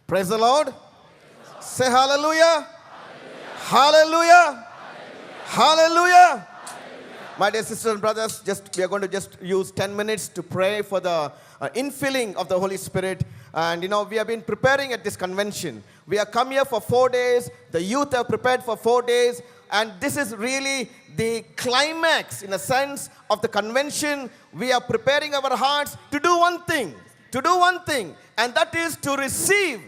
Praise the Lord. Say hallelujah. Hallelujah. Hallelujah. My dear sisters and brothers, we are going to just use 10 minutes to pray for the infilling of the Holy Spirit. And we have been preparing at this convention. We have come here for 4 days. The youth have prepared for 4 days. And this is really the climax, in a sense, of the convention. We are preparing our hearts to do one thing. And that is to receive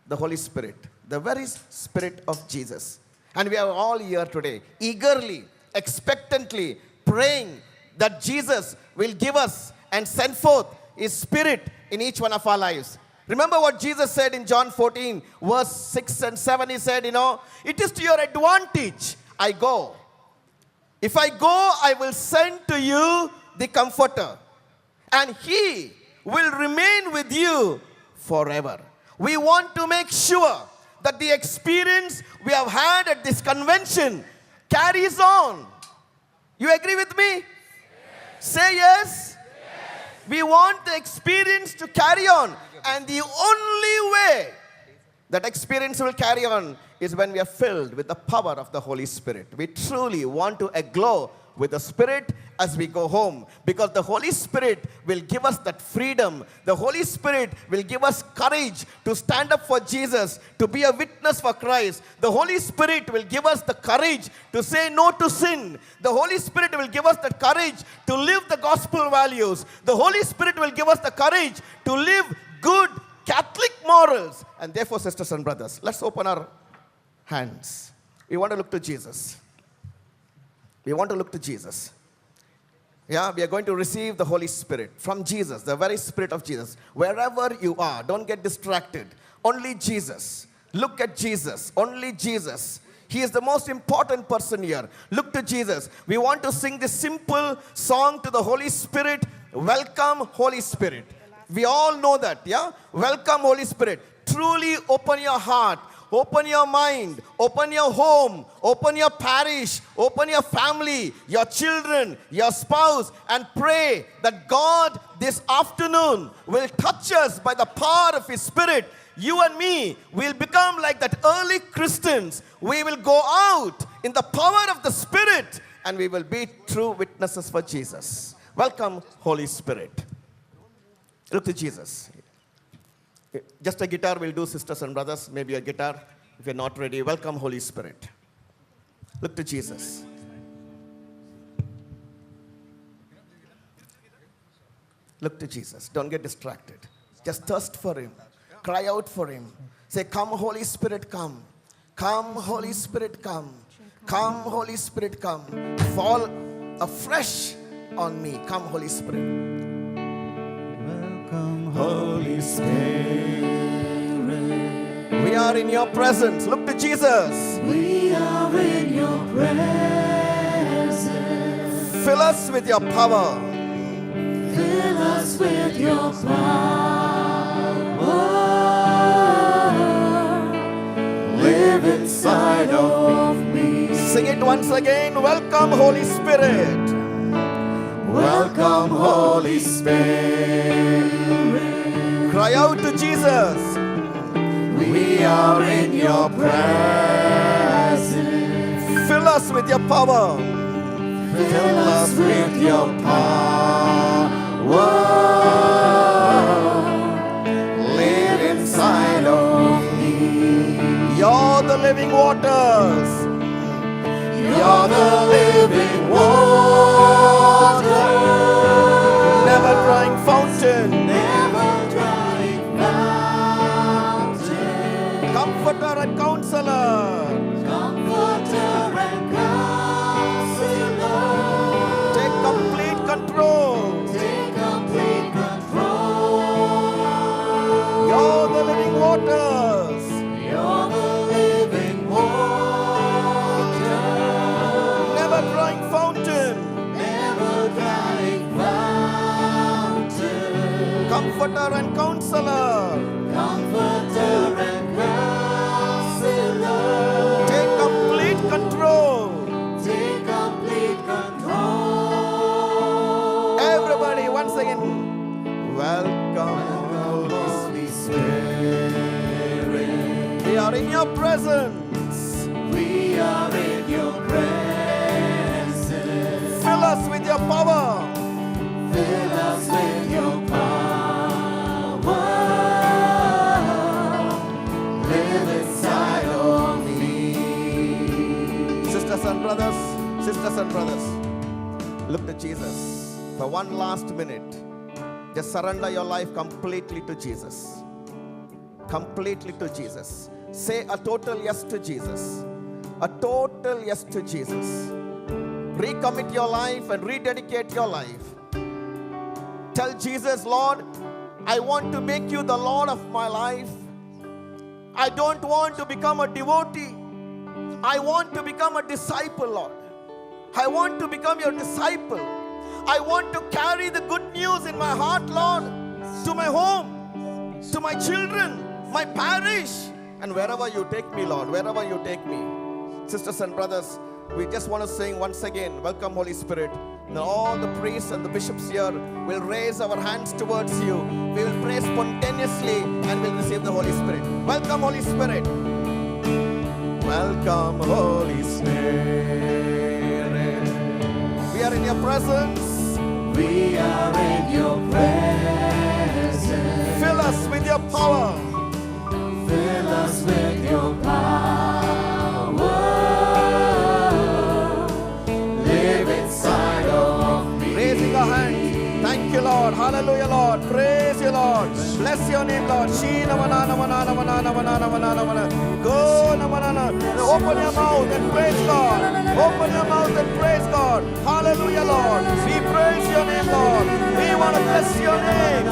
the Holy Spirit, the very Spirit of Jesus. And we are all here today, eagerly, expectantly praying that Jesus will give us and send forth His Spirit in each one of our lives. Remember what Jesus said in John 14, verse 6 and 7. He said, it is to your advantage I go. If I go, I will send to you the Comforter, and He will remain with you forever. We want to make sure that the experience we have had at this convention carries on. You agree with me? Yes. Say yes. We want the experience to carry on. And the only way that experience will carry on is when we are filled with the power of the Holy Spirit. We truly want to aglow with the Spirit as we go home, because the Holy Spirit will give us that freedom. The Holy Spirit will give us courage to stand up for Jesus, to be a witness for Christ. The Holy Spirit will give us the courage to say no to sin. The Holy Spirit will give us the courage to live the gospel values. The Holy Spirit will give us the courage to live good Catholic morals. And therefore, sisters and brothers, let's open our hands. We want to look to Jesus. We want to look to Jesus. Yeah, we are going to receive the Holy Spirit from Jesus, the very Spirit of Jesus. Wherever you are, don't get distracted. Only Jesus. Look at Jesus. Only Jesus. He is the most important person here. Look to Jesus. We want to sing this simple song to the Holy Spirit. Welcome, Holy Spirit. We all know that, yeah? Welcome, Holy Spirit. Truly open your heart. Open your mind, open your home, open your parish, open your family, your children, your spouse, and pray that God this afternoon will touch us by the power of His Spirit. You and me will become like that early Christians. We will go out in the power of the Spirit, and we will be true witnesses for Jesus. Welcome, Holy Spirit. Look to Jesus. Just a guitar will do, sisters and brothers. Maybe a guitar. If you're not ready, welcome, Holy Spirit. Look to Jesus. Look to Jesus. Don't get distracted. Just thirst for Him. Cry out for Him. Say, come, Holy Spirit, come. Come, Holy Spirit, come. Come, Holy Spirit, come. Fall afresh on me. Come, Holy Spirit. Welcome, Holy Spirit. We are in your presence. Look to Jesus. We are in your presence. Fill us with your power. Fill us with your power. Live inside of me. Sing it once again. Welcome, Holy Spirit. Welcome, Holy Spirit. Cry out to Jesus. We are in your presence. Fill us with your power. Fill us with your power. Live inside of me. You're the living waters. You're the living water. Never drying fountain. Never drying fountain. Comforter and counselor. Comforter and counselor. Take complete control. Take complete control. You're the living waters. You're the living water. Never drying fountain. Never drying fountain. Comforter and counselor. Comforter and counselor. Take complete control. Take complete control. Everybody, once again, welcome, Holy Spirit. are in your presence. We are in your presence. Fill us with your power. Fill us with your power. Live inside of me. Sisters and brothers, look to Jesus for one last minute. Just surrender your life completely to Jesus. Completely to Jesus. Say a total yes to Jesus. A total yes to Jesus. Recommit your life and rededicate your life. Tell Jesus, Lord, I want to make you the Lord of my life. I don't want to become a devotee. I want to become a disciple, Lord. I want to become your disciple. I want to carry the good news in my heart, Lord, to my home, to my children, my parish, and wherever you take me, Lord, wherever you take me. Sisters and brothers, we just want to sing once again, welcome Holy Spirit. Now all the priests and the bishops here will raise our hands towards you. We will pray spontaneously and we'll receive the Holy Spirit. Welcome Holy Spirit. Welcome Holy Spirit. We are in your presence. We are in your presence. Fill us with your power. Fill us with your power. Live inside of me. Raising our hands. Thank you, Lord. Hallelujah, Lord. Praise you, Lord. Bless your name, Lord. Go, open your mouth and praise God. Open your mouth and praise God. Hallelujah, Lord. We praise your name, Lord. We want to bless your name.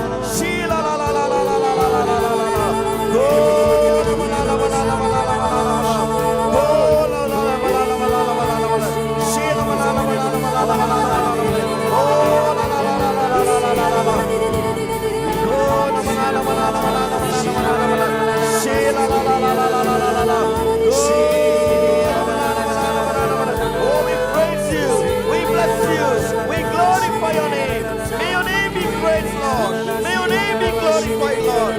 Oh, we praise you, we bless you, we glorify your name. May your name be praised, Lord. May your name be glorified, Lord.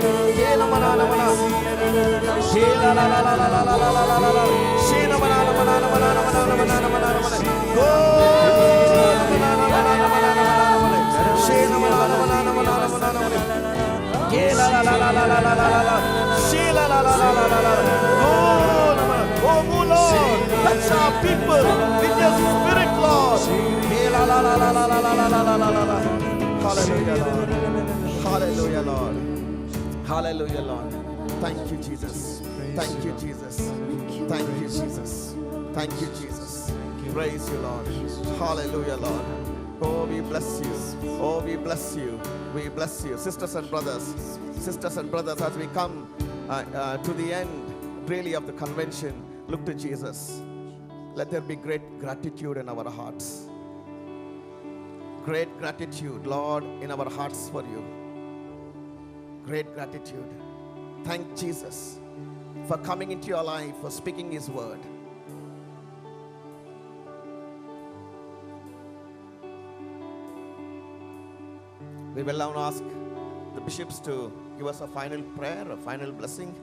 Oh, Lord, touch our people with your spirit, Lord. Hallelujah, Lord. Hallelujah, Lord. Hallelujah, Lord. Thank you, Jesus. Thank you, Jesus. Thank you, Jesus. Thank you, Jesus. Praise you, Lord. Hallelujah, Lord. Oh, we bless you. Oh, we bless you. We bless you. Sisters and brothers, as we come to the end really of the convention, look to Jesus. Let there be great gratitude in our hearts. Great gratitude, Lord, in our hearts for you. Great gratitude. Thank Jesus for coming into your life, for speaking His word. We will now ask the bishops to give us a final prayer, a final blessing.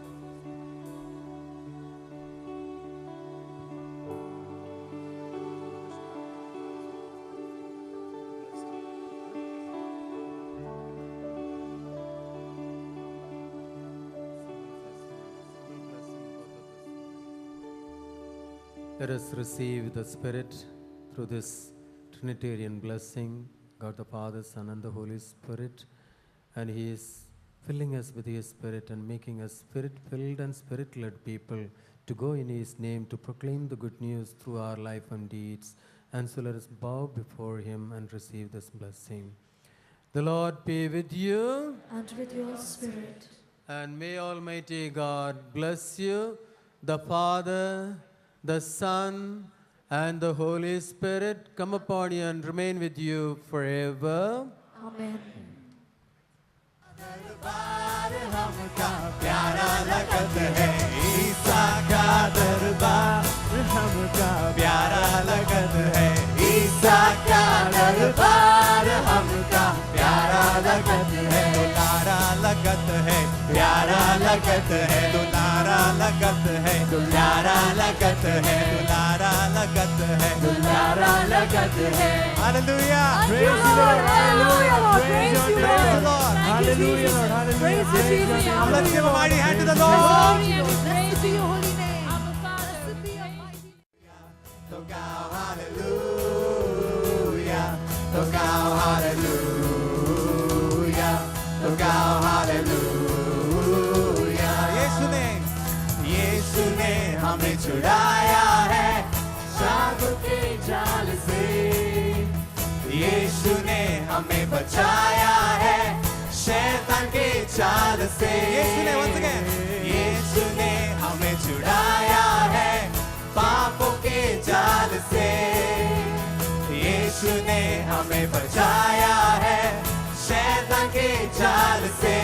Let us receive the Spirit through this Trinitarian blessing, God the Father, Son, and the Holy Spirit. And He is filling us with His Spirit and making us Spirit-filled and Spirit-led people to go in His name to proclaim the good news through our life and deeds. And so let us bow before Him and receive this blessing. The Lord be with you. And with your spirit. And may Almighty God bless you, the Father, the Son, and the Holy Spirit come upon you and remain with you forever. Amen. प्यारा लगत है ईसा का दरबार हमका प्यारा लगत है ईसा का दरबार हमका प्यारा लगत है दुलारा लगत है, प्यारा लगत है, दुलारा लगत है, दुलारा लगत है, दुलारा लगत है, दुलारा लगत है। Hallelujah. Praise you, Lord. Hallelujah, Lord. Praise you, Praise the Lord. Lord. Hallelujah, Lord. Hallelujah. Praise you, Jesus. Hallelujah. Let's give a mighty hand to the Lord. Glory and praise to your holy name. To God, hallelujah. To God, hallelujah. To God, hallelujah. यीशु ने हमें छुड़ाया है शाप के जाल से। यीशु ने हमें बचाया है शैतान के चाल से। यीशु ने हमें छुड़ाया है पापों के जाल से। यीशु ने हमें बचाया है शैतान के जाल से।